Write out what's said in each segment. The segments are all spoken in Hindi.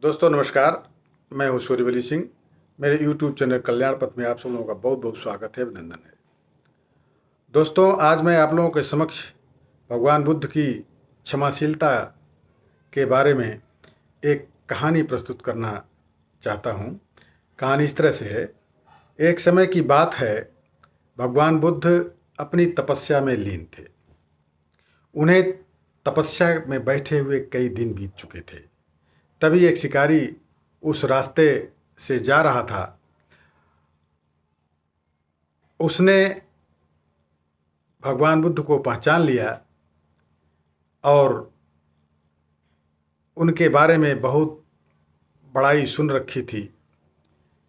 दोस्तों नमस्कार, मैं हूँ सूर्यवली सिंह। मेरे यूट्यूब चैनल कल्याण पथ में आप सब लोगों का बहुत बहुत स्वागत है, अभिनंदन है। दोस्तों आज मैं आप लोगों के समक्ष भगवान बुद्ध की क्षमाशीलता के बारे में एक कहानी प्रस्तुत करना चाहता हूँ। कहानी इस तरह से है। एक समय की बात है, भगवान बुद्ध अपनी तपस्या में लीन थे। उन्हें तपस्या में बैठे हुए कई दिन बीत चुके थे। तभी एक शिकारी उस रास्ते से जा रहा था। उसने भगवान बुद्ध को पहचान लिया और उनके बारे में बहुत बड़ाई सुन रखी थी,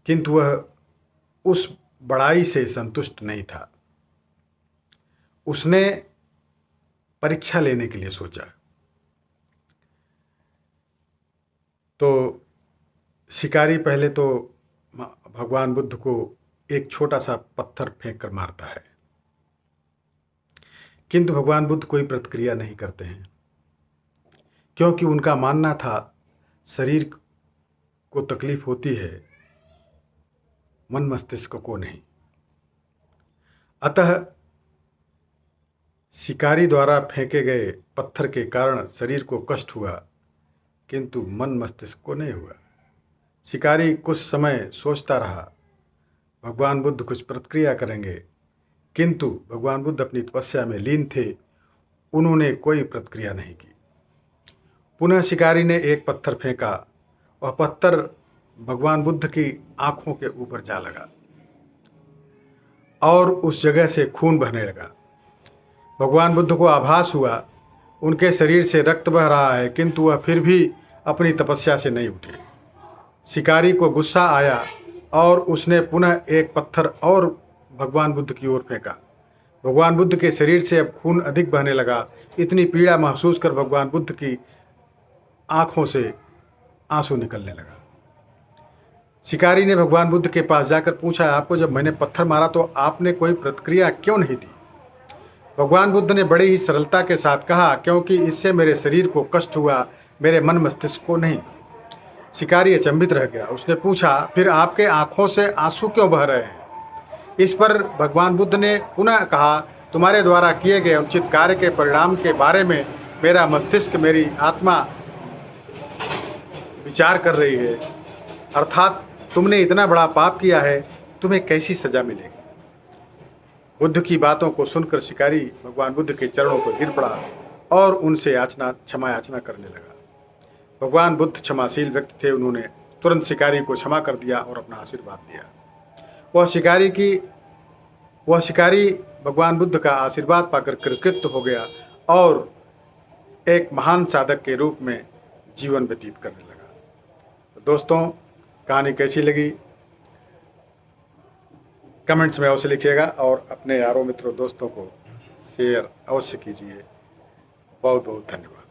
किंतु वह उस बड़ाई से संतुष्ट नहीं था। उसने परीक्षा लेने के लिए सोचा। तो शिकारी पहले तो भगवान बुद्ध को एक छोटा सा पत्थर फेंक कर मारता है, किंतु भगवान बुद्ध कोई प्रतिक्रिया नहीं करते हैं, क्योंकि उनका मानना था शरीर को तकलीफ होती है, मन मस्तिष्क को नहीं। अतः शिकारी द्वारा फेंके गए पत्थर के कारण शरीर को कष्ट हुआ, किंतु मन मस्तिष्क को नहीं हुआ। शिकारी कुछ समय सोचता रहा, भगवान बुद्ध कुछ प्रतिक्रिया करेंगे, किंतु भगवान बुद्ध अपनी तपस्या में लीन थे। उन्होंने कोई प्रतिक्रिया नहीं की। पुनः शिकारी ने एक पत्थर फेंका। वह पत्थर भगवान बुद्ध की आंखों के ऊपर जा लगा और उस जगह से खून बहने लगा। भगवान बुद्ध को आभास हुआ उनके शरीर से रक्त बह रहा है, किंतु वह फिर भी अपनी तपस्या से नहीं उठे। शिकारी को गुस्सा आया और उसने पुनः एक पत्थर और भगवान बुद्ध की ओर फेंका। भगवान बुद्ध के शरीर से अब खून अधिक बहने लगा। इतनी पीड़ा महसूस कर भगवान बुद्ध की आंखों से आंसू निकलने लगा। शिकारी ने भगवान बुद्ध के पास जाकर पूछा, आपको जब मैंने पत्थर मारा तो आपने कोई प्रतिक्रिया क्यों नहीं दी? भगवान बुद्ध ने बड़ी ही सरलता के साथ कहा, क्योंकि इससे मेरे शरीर को कष्ट हुआ, मेरे मन मस्तिष्क को नहीं। शिकारी अचंभित रह गया। उसने पूछा, फिर आपके आंखों से आंसू क्यों बह रहे हैं? इस पर भगवान बुद्ध ने पुनः कहा, तुम्हारे द्वारा किए गए उचित कार्य के परिणाम के बारे में मेरा मस्तिष्क, मेरी आत्मा विचार कर रही है। अर्थात तुमने इतना बड़ा पाप किया है, तुम्हें कैसी सजा मिलेगी? बुद्ध की बातों को सुनकर शिकारी भगवान बुद्ध के चरणों पर गिर पड़ा और उनसे क्षमा याचना करने लगा। भगवान बुद्ध क्षमाशील व्यक्ति थे। उन्होंने तुरंत शिकारी को क्षमा कर दिया और अपना आशीर्वाद दिया। वह शिकारी भगवान बुद्ध का आशीर्वाद पाकर कृतकृत्य हो गया और एक महान साधक के रूप में जीवन व्यतीत करने लगा। तो दोस्तों, कहानी कैसी लगी कमेंट्स में अवश्य लिखिएगा और अपने यारों मित्रों दोस्तों को शेयर अवश्य कीजिए। बहुत बहुत धन्यवाद।